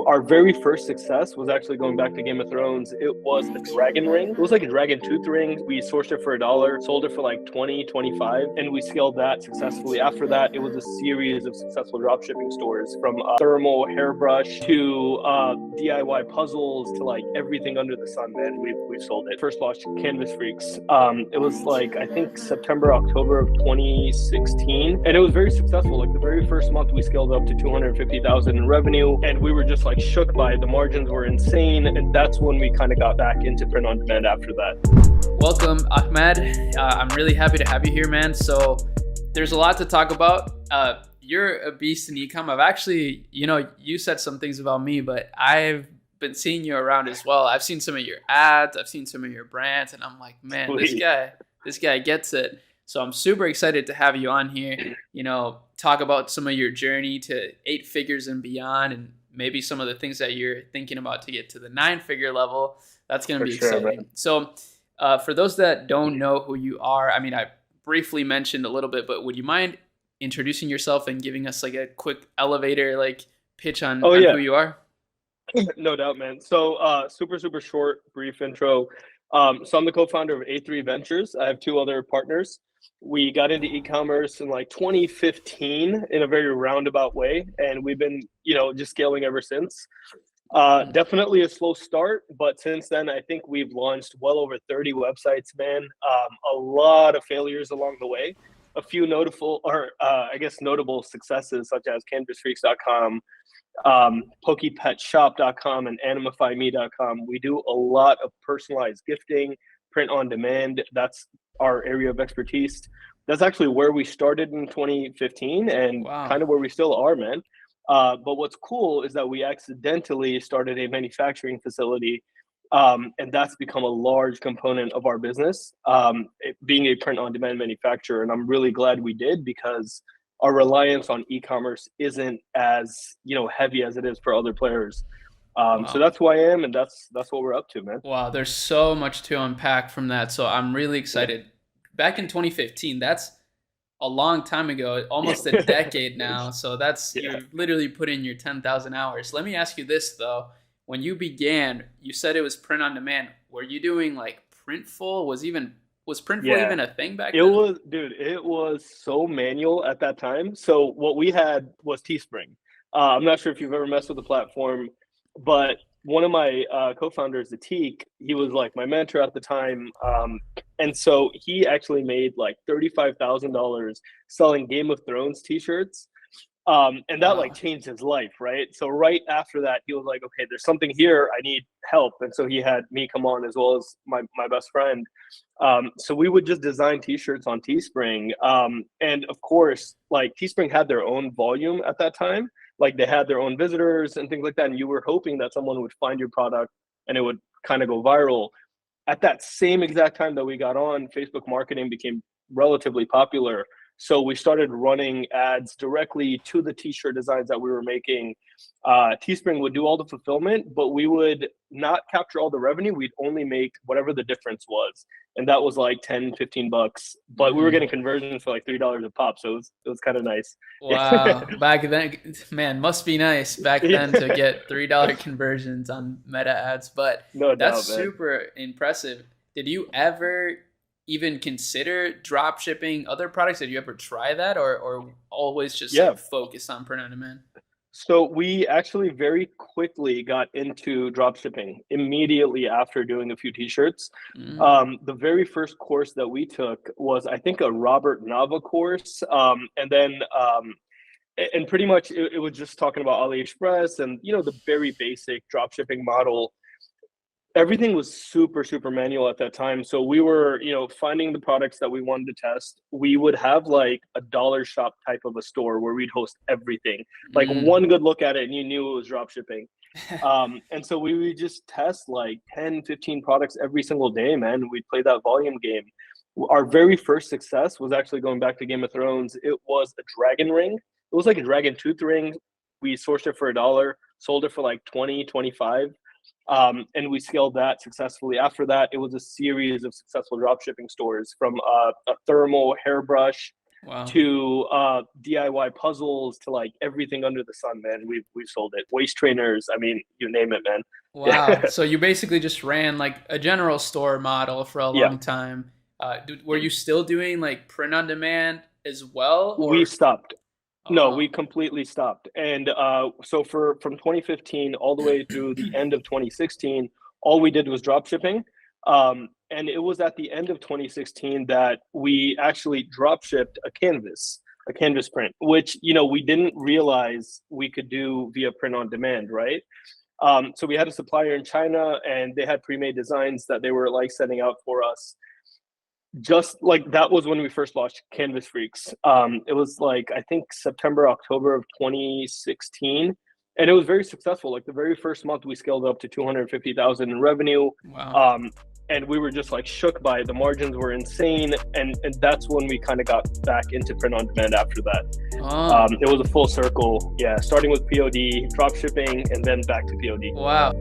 Our very first success was actually going back to Game of Thrones. It was a dragon ring. It was like a dragon tooth ring. We sourced it for $1, sold it for like 20, 25, and we scaled that successfully. After that, it was a series of successful dropshipping stores, from thermal hairbrush to DIY puzzles to like everything under the sun, man. We've sold it. First launched Canvas Freaks. It was like, I think September, October of 2016, and it was very successful. Like the very first month, we scaled up to 250,000 in revenue, and we were just like shook by it. The margins were insane, and that's when we kind of got back into print on demand after that. Welcome, Ahmed. I'm really happy to have you here, man. So there's a lot to talk about. You're a beast in e-com. I've actually, you said some things about me, but I've been seeing you around as well. I've seen some of your ads, I've seen some of your brands, and I'm like, man, Sweet. this guy gets it. So I'm super excited to have you on here, talk about some of your journey to 8 figures and beyond, and maybe some of the things that you're thinking about to get to the 9-figure level. That's going to be exciting. Man. So for those that don't know who you are, I mean, I briefly mentioned a little bit, but would you mind introducing yourself and giving us like a quick elevator pitch on who you are? No doubt, man. So super short, brief intro. So I'm the co-founder of A3 Ventures. I have 2 other partners. We got into e-commerce in like 2015 in a very roundabout way, and we've been, just scaling ever since. Definitely a slow start, but since then, I think we've launched well over 30 websites, man. A lot of failures along the way. A few notable successes, such as canvasfreaks.com, pokepetshop.com, and animifyme.com. We do a lot of personalized gifting, print on demand. That's our area of expertise. That's actually where we started in 2015 and kind of where we still are, man. But what's cool is that we accidentally started a manufacturing facility, and that's become a large component of our business, being a print on demand manufacturer. And I'm really glad we did, because our reliance on e-commerce isn't as heavy as it is for other players. So that's who I am, and that's what we're up to, man. Wow, there's so much to unpack from that. So I'm really excited. Back in 2015, that's a long time ago, almost a decade now. So that's you're literally putting in your 10,000 hours. Let me ask you this though: when you began, you said it was print on demand. Were you doing like Printful? Was Printful even a thing back then? It was so manual at that time. So what we had was Teespring. I'm not sure if you've ever messed with the platform, but one of my co-founders, Atik, he was like my mentor at the time. And so he actually made like $35,000 selling Game of Thrones t-shirts. And that changed his life, right? So right after that, he was like, okay, there's something here. I need help. And so he had me come on, as well as my best friend. So we would just design t-shirts on Teespring. And of course, like Teespring had their own volume at that time. Like they had their own visitors and things like that. And you were hoping that someone would find your product and it would kind of go viral. At that same exact time that we got on, Facebook marketing became relatively popular. So we started running ads directly to the t-shirt designs that we were making. Teespring would do all the fulfillment, but we would not capture all the revenue. We'd only make whatever the difference was. And that was like 10, 15 bucks. But we were getting conversions for like $3 a pop. So it was kind of nice. Wow. Back then, man, must be nice back then to get $3 conversions on meta ads. But that's super impressive. Did you ever even consider drop shipping other products? Did you ever try that, or always just focus on print on demand? So we actually very quickly got into drop shipping immediately after doing a few t-shirts. The very first course that we took was, I think, a Robert Nava course. And then pretty much it was just talking about AliExpress and, the very basic drop shipping model. Everything was super manual at that time. So we were, finding the products that we wanted to test. We would have like a dollar shop type of a store where we'd host everything. Like one good look at it and you knew it was drop shipping. And so we would just test like 10, 15 products every single day, man. We'd play that volume game. Our very first success was actually going back to Game of Thrones. It was a dragon ring. It was like a dragon tooth ring. We sourced it for $1, sold it for like 20, 25. And we scaled that successfully. After that, it was a series of successful dropshipping stores, from a thermal hairbrush Wow. to DIY puzzles to like everything under the sun, man. We've sold it. Waist trainers, I mean, you name it, man. Wow. So you basically just ran like a general store model for a Yeah, long time. Were you still doing like print on demand as well, we or? stopped. No, we Oh, completely stopped. And so for from 2015 all the way through the end of 2016, all we did was drop shipping. And it was at the end of 2016 that we actually drop shipped a canvas print, which we didn't realize we could do via print on demand, right? So we had a supplier in China, and they had pre-made designs that they were like sending out for us. Just like that was when we first launched Canvas Freaks. It was like I think September, October of 2016, and it was very successful. Like the very first month, we scaled up to 250,000 in revenue, wow. um, and we were just like shook by it. The margins were insane, and that's when we kind of got back into print on demand after that. Oh, It was a full circle, yeah, starting with POD, drop shipping, and then back to POD. wow.